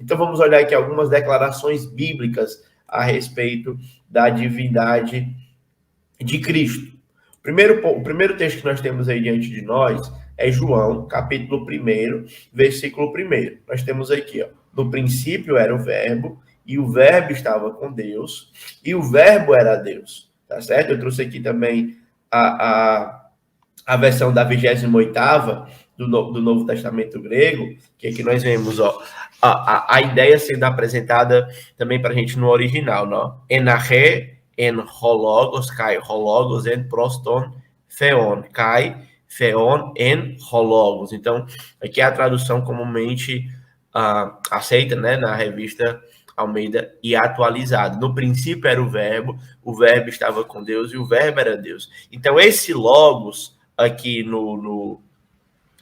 Então vamos olhar aqui algumas declarações bíblicas a respeito da divindade de Cristo. O primeiro texto que nós temos aí diante de nós é João, capítulo 1, versículo 1. Nós temos aqui, ó, no princípio era o verbo, e o verbo estava com Deus, e o verbo era Deus. Tá certo? Eu trouxe aqui também a versão da 28ª do Novo Testamento grego, que aqui nós vemos, ó, a ideia sendo apresentada também para a gente no original, não? Enarre, en hologos, kai hologos, en proston, theon, kai, theon, en hologos. Então, aqui é a tradução comumente aceita, né, na revista Almeida e atualizado. No princípio era o verbo estava com Deus e o verbo era Deus. Então, esse logos aqui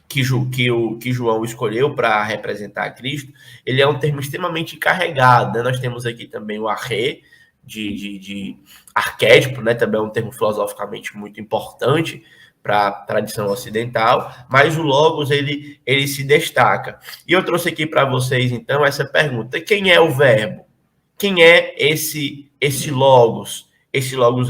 que João escolheu para representar Cristo, ele é um termo extremamente carregado, né? Nós temos aqui também o arre, de arquétipo, né? Também é um termo filosoficamente muito importante para a tradição ocidental, mas o logos, ele se destaca. E eu trouxe aqui para vocês, então, essa pergunta: quem é o verbo? Quem é esse logos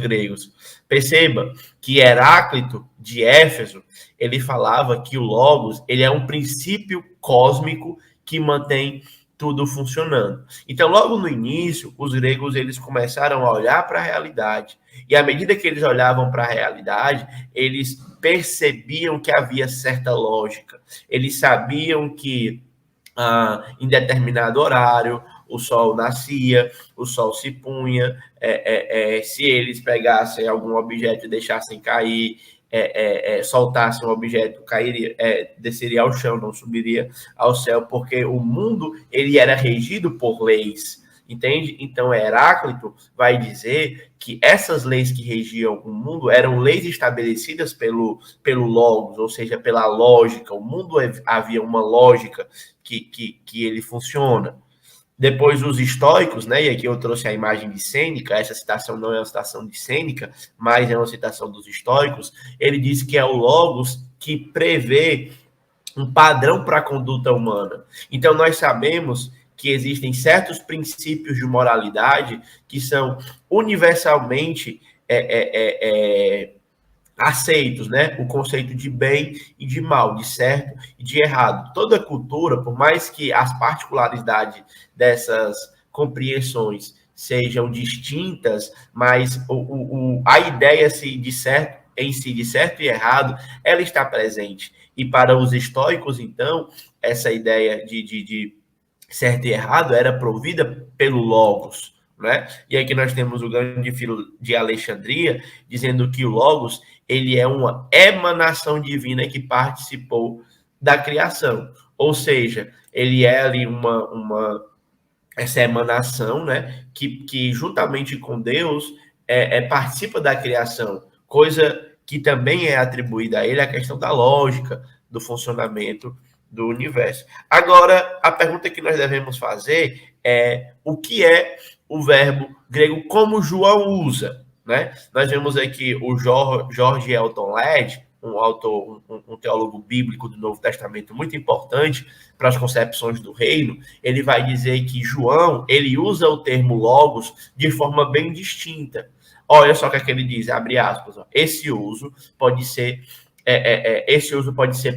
gregos? Perceba que Heráclito, de Éfeso, ele falava que o logos, ele é um princípio cósmico que mantém tudo funcionando. Então, logo no início, os gregos, eles começaram a olhar para a realidade. E à medida que eles olhavam para a realidade, eles percebiam que havia certa lógica. Eles sabiam que em determinado horário o sol nascia, o sol se punha, se eles pegassem algum objeto e deixassem cair, soltassem um objeto, cairia, desceria ao chão, não subiria ao céu, porque o mundo, ele era regido por leis, entende? Então, Heráclito vai dizer que essas leis que regiam o mundo eram leis estabelecidas pelo logos, ou seja, pela lógica. O mundo havia uma lógica que ele funciona. Depois os estoicos, né? E aqui eu trouxe a imagem de Sêneca. Essa citação não é uma citação de Sêneca, mas é uma citação dos estoicos. Ele diz que é o logos que prevê um padrão para a conduta humana. Então nós sabemos que existem certos princípios de moralidade que são universalmente aceitos, né? O conceito de bem e de mal, de certo e de errado. Toda cultura, por mais que as particularidades dessas compreensões sejam distintas, mas a ideia de certo em si, de certo e errado, ela está presente. E para os estoicos, então, essa ideia de certo e errado era provida pelo logos, né? E aqui nós temos o grande filho de Alexandria dizendo que o logos, ele é uma emanação divina que participou da criação. Ou seja, ele é ali essa emanação, né, que juntamente com Deus participa da criação, coisa que também é atribuída a ele a questão da lógica do funcionamento do universo. Agora, a pergunta que nós devemos fazer é: o que é o verbo grego, como João usa, né? Nós vemos aqui o George Elton Ladd, um autor, um teólogo bíblico do Novo Testamento muito importante para as concepções do reino. Ele vai dizer que João, ele usa o termo logos de forma bem distinta. Olha só o que é que ele diz, abre aspas, ó, esse uso pode ser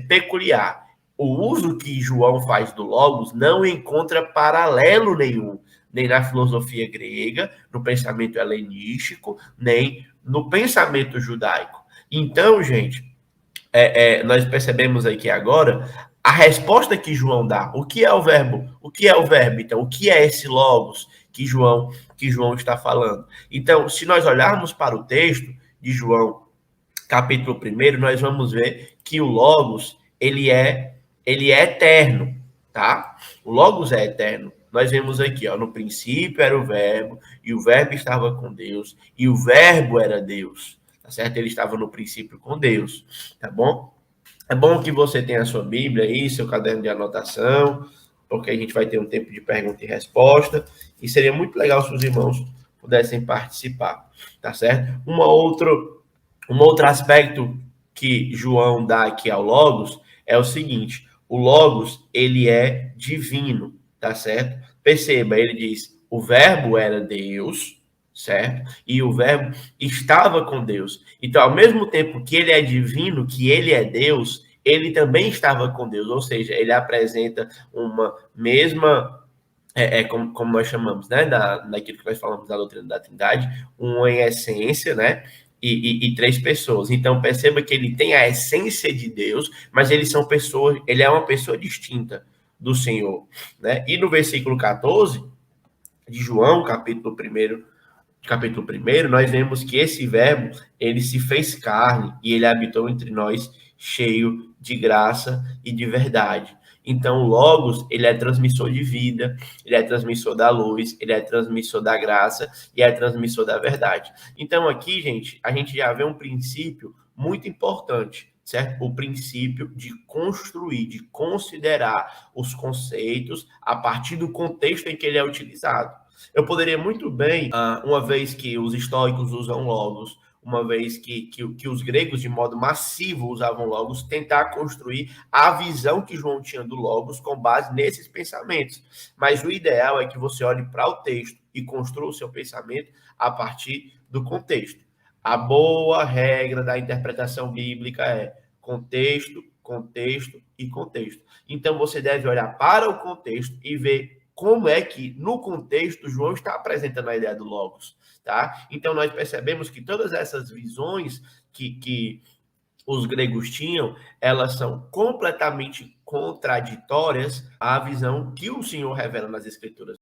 peculiar. O uso que João faz do logos não encontra paralelo nenhum, nem na filosofia grega, no pensamento helenístico, nem no pensamento judaico. Então, gente, nós percebemos aqui agora a resposta que João dá. O que é o verbo? O que é o verbo? Então, o que é esse logos que João está falando? Então, se nós olharmos para o texto de João, capítulo 1, nós vamos ver que o logos, ele é eterno, tá? O logos é eterno. Nós vemos aqui, ó, no princípio era o verbo, e o verbo estava com Deus, e o verbo era Deus, tá certo? Ele estava no princípio com Deus, tá bom? É bom que você tenha a sua Bíblia aí, seu caderno de anotação, porque a gente vai ter um tempo de pergunta e resposta, e seria muito legal se os irmãos pudessem participar, tá certo? Um outro aspecto que João dá aqui ao logos é o seguinte: o logos, ele é divino, tá certo? Perceba, ele diz, o verbo era Deus, certo? E o verbo estava com Deus. Então, ao mesmo tempo que ele é divino, que ele é Deus, ele também estava com Deus, ou seja, ele apresenta uma mesma como nós chamamos, né, naquilo que nós falamos da doutrina da Trindade, uma em essência, né, e três pessoas. Então perceba que ele tem a essência de Deus, mas eles são pessoas, ele é uma pessoa distinta do Senhor, né? E no versículo 14 de João, capítulo 1, nós vemos que esse verbo, ele se fez carne e ele habitou entre nós cheio de graça e de verdade. Então, o Logos, ele é transmissor de vida, ele é transmissor da luz, ele é transmissor da graça e é transmissor da verdade. Então, aqui, gente, a gente já vê um princípio muito importante, certo? O princípio de construir, de considerar os conceitos a partir do contexto em que ele é utilizado. Eu poderia muito bem, uma vez que os estoicos usam logos, uma vez que os gregos, de modo massivo, usavam logos, tentar construir a visão que João tinha do logos com base nesses pensamentos. Mas o ideal é que você olhe para o texto e construa o seu pensamento a partir do contexto. A boa regra da interpretação bíblica é contexto, contexto e contexto. Então você deve olhar para o contexto e ver como é que, no contexto, João está apresentando a ideia do Logos, tá? Então, nós percebemos que todas essas visões que os gregos tinham, elas são completamente contraditórias à visão que o Senhor revela nas Escrituras.